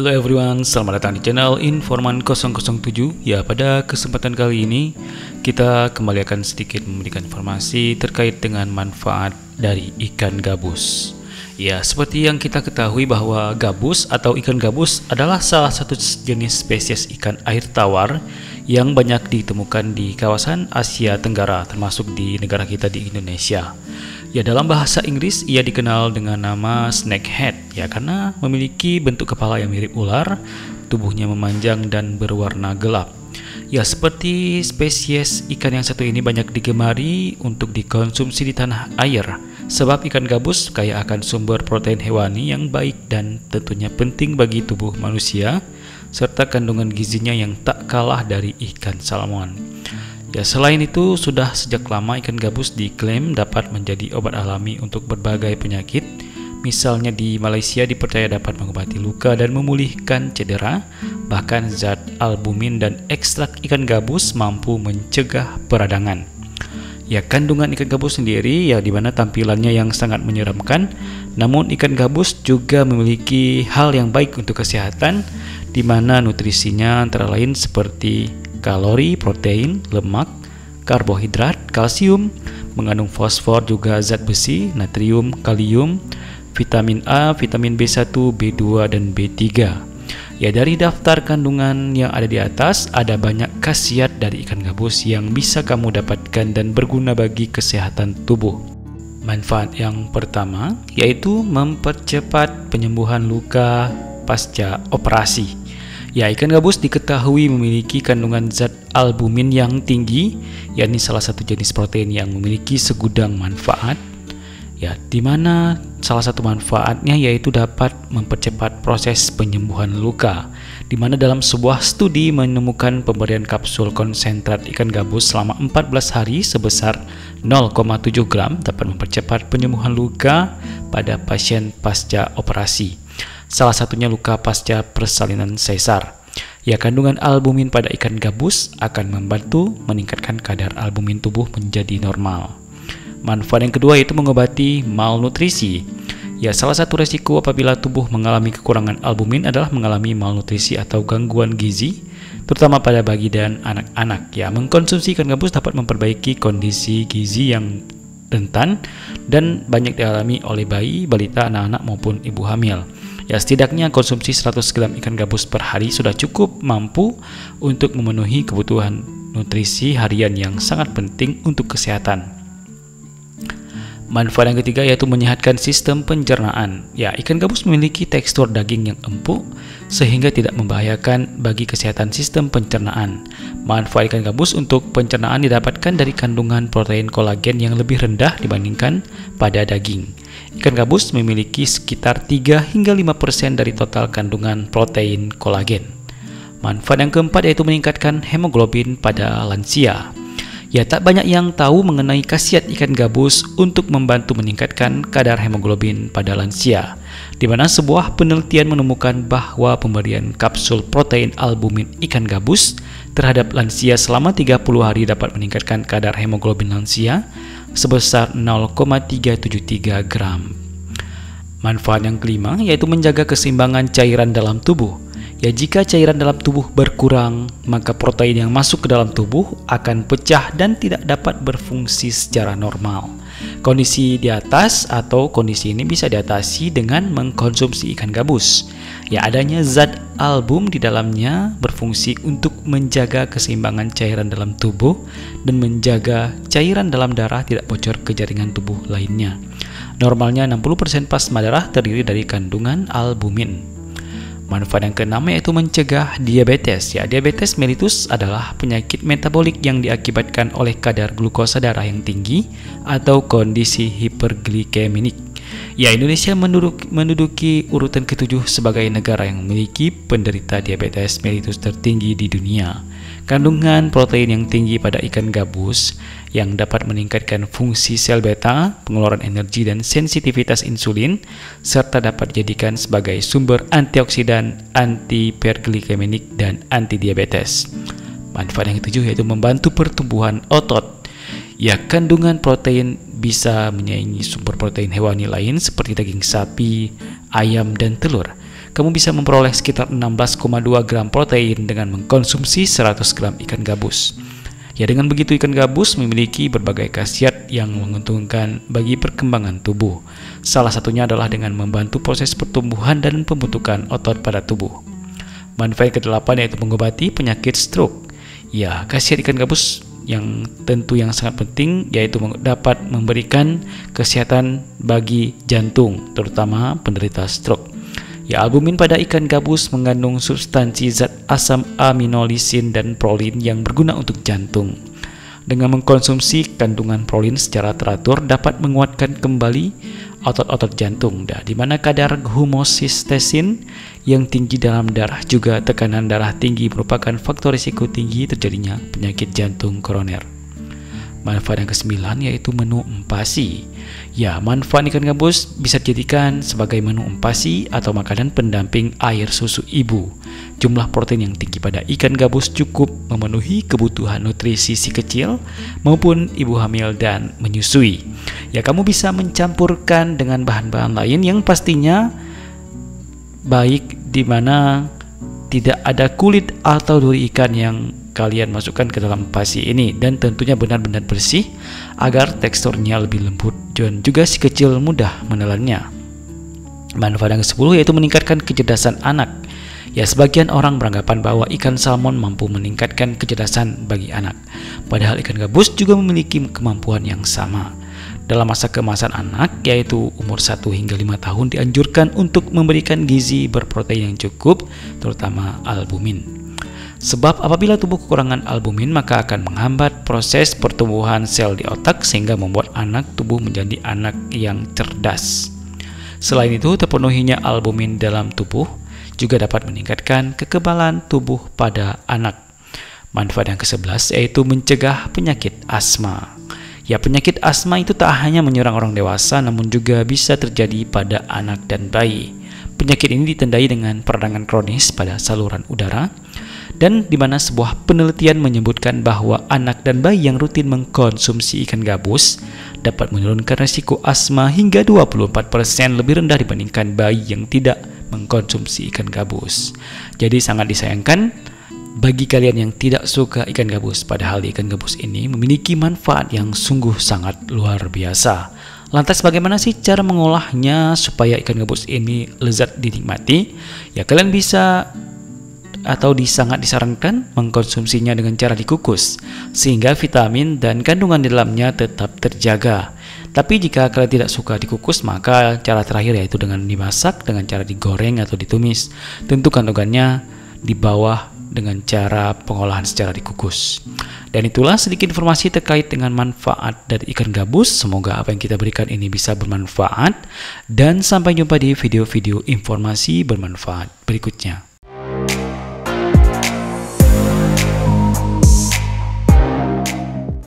Hello everyone, selamat datang di channel Informan 007. Ya, pada kesempatan kali ini kita kembali akan sedikit memberikan informasi terkait dengan manfaat dari ikan gabus. Ya, seperti yang kita ketahui bahwa gabus atau ikan gabus adalah salah satu jenis spesies ikan air tawar yang banyak ditemukan di kawasan Asia Tenggara, termasuk di negara kita di Indonesia. Ya, dalam bahasa Inggris ia dikenal dengan nama snakehead, ya, karena memiliki bentuk kepala yang mirip ular, tubuhnya memanjang dan berwarna gelap. Ya, seperti spesies ikan yang satu ini banyak digemari untuk dikonsumsi di tanah air, sebab ikan gabus kaya akan sumber protein hewani yang baik dan tentunya penting bagi tubuh manusia, serta kandungan gizinya yang tak kalah dari ikan salmon. Ya, selain itu, sudah sejak lama ikan gabus diklaim dapat menjadi obat alami untuk berbagai penyakit. Misalnya di Malaysia dipercaya dapat mengobati luka dan memulihkan cedera. Bahkan zat albumin dan ekstrak ikan gabus mampu mencegah peradangan. Ya, kandungan ikan gabus sendiri ya dimana tampilannya yang sangat menyeramkan. Namun ikan gabus juga memiliki hal yang baik untuk kesehatan, di mana nutrisinya antara lain seperti kalori, protein, lemak, karbohidrat, kalsium, mengandung fosfor, juga zat besi, natrium, kalium, vitamin A, vitamin B1, B2, dan B3. Ya, dari daftar kandungan yang ada di atas, ada banyak khasiat dari ikan gabus yang bisa kamu dapatkan dan berguna bagi kesehatan tubuh. Manfaat yang pertama yaitu mempercepat penyembuhan luka pasca operasi. Ya, ikan gabus diketahui memiliki kandungan zat albumin yang tinggi, yakni salah satu jenis protein yang memiliki segudang manfaat. Ya, di mana salah satu manfaatnya yaitu dapat mempercepat proses penyembuhan luka, di mana dalam sebuah studi menemukan pemberian kapsul konsentrat ikan gabus selama 14 hari sebesar 0,7 gram dapat mempercepat penyembuhan luka pada pasien pasca operasi. Salah satunya luka pasca persalinan sesar. Ya, kandungan albumin pada ikan gabus akan membantu meningkatkan kadar albumin tubuh menjadi normal. Manfaat yang kedua yaitu mengobati malnutrisi. Ya, salah satu resiko apabila tubuh mengalami kekurangan albumin adalah mengalami malnutrisi atau gangguan gizi, terutama pada bayi dan anak-anak. Ya, mengkonsumsi ikan gabus dapat memperbaiki kondisi gizi yang rentan dan banyak dialami oleh bayi, balita, anak-anak maupun ibu hamil. Ya, setidaknya konsumsi 100 gram ikan gabus per hari sudah cukup mampu untuk memenuhi kebutuhan nutrisi harian yang sangat penting untuk kesehatan. Manfaat yang ketiga yaitu menyehatkan sistem pencernaan. Ya, ikan gabus memiliki tekstur daging yang empuk sehingga tidak membahayakan bagi kesehatan sistem pencernaan. Manfaat ikan gabus untuk pencernaan didapatkan dari kandungan protein kolagen yang lebih rendah dibandingkan pada daging. Ikan gabus memiliki sekitar 3 hingga 5% dari total kandungan protein kolagen. Manfaat yang keempat yaitu meningkatkan hemoglobin pada lansia. Ya, tak banyak yang tahu mengenai khasiat ikan gabus untuk membantu meningkatkan kadar hemoglobin pada lansia, di mana sebuah penelitian menemukan bahwa pemberian kapsul protein albumin ikan gabus terhadap lansia selama 30 hari dapat meningkatkan kadar hemoglobin lansia sebesar 0,373 gram. Manfaat yang kelima yaitu menjaga keseimbangan cairan dalam tubuh. Ya, jika cairan dalam tubuh berkurang, maka protein yang masuk ke dalam tubuh akan pecah dan tidak dapat berfungsi secara normal. Kondisi di atas atau kondisi ini bisa diatasi dengan mengkonsumsi ikan gabus. Ya, adanya zat album di dalamnya berfungsi untuk menjaga keseimbangan cairan dalam tubuh dan menjaga cairan dalam darah tidak bocor ke jaringan tubuh lainnya. Normalnya 60% plasma darah terdiri dari kandungan albumin. Manfaat yang keenam yaitu mencegah diabetes. Ya, diabetes mellitus adalah penyakit metabolik yang diakibatkan oleh kadar glukosa darah yang tinggi atau kondisi hiperglikemik. Ya, Indonesia menduduki urutan ke-7 sebagai negara yang memiliki penderita diabetes mellitus tertinggi di dunia. Kandungan protein yang tinggi pada ikan gabus yang dapat meningkatkan fungsi sel beta, pengeluaran energi dan sensitivitas insulin, serta dapat dijadikan sebagai sumber antioksidan, anti-hiperglikemik dan anti-diabetes. Manfaat yang ketujuh yaitu membantu pertumbuhan otot. Ya, kandungan protein bisa menyaingi sumber protein hewani lain seperti daging sapi, ayam, dan telur. kamu bisa memperoleh sekitar 16,2 gram protein dengan mengkonsumsi 100 gram ikan gabus. Ya, dengan begitu ikan gabus memiliki berbagai khasiat yang menguntungkan bagi perkembangan tubuh. Salah satunya adalah dengan membantu proses pertumbuhan dan pembentukan otot pada tubuh. Manfaat ke-8 yaitu mengobati penyakit stroke. Ya, khasiat ikan gabus yang sangat penting yaitu dapat memberikan kesehatan bagi jantung, terutama penderita stroke. Ya, albumin pada ikan gabus mengandung substansi zat asam amino, lisin, dan prolin yang berguna untuk jantung. Dengan mengkonsumsi kandungan prolin secara teratur dapat menguatkan kembali otot-otot jantung, di mana kadar homocysteine yang tinggi dalam darah juga tekanan darah tinggi merupakan faktor risiko tinggi terjadinya penyakit jantung koroner. Manfaat yang ke-9 yaitu menu empasi. Ya, manfaat ikan gabus bisa dijadikan sebagai menu empasi atau makanan pendamping air susu ibu. Jumlah protein yang tinggi pada ikan gabus cukup memenuhi kebutuhan nutrisi si kecil maupun ibu hamil dan menyusui. Ya, kamu bisa mencampurkan dengan bahan-bahan lain yang pastinya baik, di mana tidak ada kulit atau duri ikan yang kalian masukkan ke dalam empasi ini, dan tentunya benar-benar bersih agar teksturnya lebih lembut dan juga si kecil mudah menelannya. Manfaat yang ke-10 yaitu meningkatkan kecerdasan anak. Ya, sebagian orang beranggapan bahwa ikan salmon mampu meningkatkan kecerdasan bagi anak, padahal ikan gabus juga memiliki kemampuan yang sama. Dalam masa keemasan anak, yaitu umur 1 hingga 5 tahun, dianjurkan untuk memberikan gizi berprotein yang cukup, terutama albumin. Sebab apabila tubuh kekurangan albumin, maka akan menghambat proses pertumbuhan sel di otak sehingga membuat anak tubuh menjadi anak yang cerdas. Selain itu, terpenuhinya albumin dalam tubuh juga dapat meningkatkan kekebalan tubuh pada anak. Manfaat yang ke-11 yaitu mencegah penyakit asma. Ya, penyakit asma itu tak hanya menyerang orang dewasa, namun juga bisa terjadi pada anak dan bayi. Penyakit ini ditandai dengan peradangan kronis pada saluran udara, dan di mana sebuah penelitian menyebutkan bahwa anak dan bayi yang rutin mengkonsumsi ikan gabus dapat menurunkan risiko asma hingga 24% lebih rendah dibandingkan bayi yang tidak mengkonsumsi ikan gabus. Jadi sangat disayangkan bagi kalian yang tidak suka ikan gabus, padahal ikan gabus ini memiliki manfaat yang sungguh sangat luar biasa. Lantas bagaimana sih cara mengolahnya supaya ikan gabus ini lezat dinikmati? Ya, kalian bisa atau sangat disarankan mengkonsumsinya dengan cara dikukus sehingga vitamin dan kandungan di dalamnya tetap terjaga. Tapi jika kalian tidak suka dikukus, maka cara terakhir yaitu dengan dimasak dengan cara digoreng atau ditumis. Tentu kandungannya di bawah dengan cara pengolahan secara dikukus. Dan itulah sedikit informasi terkait dengan manfaat dari ikan gabus. Semoga apa yang kita berikan ini bisa bermanfaat, dan sampai jumpa di video-video informasi bermanfaat berikutnya.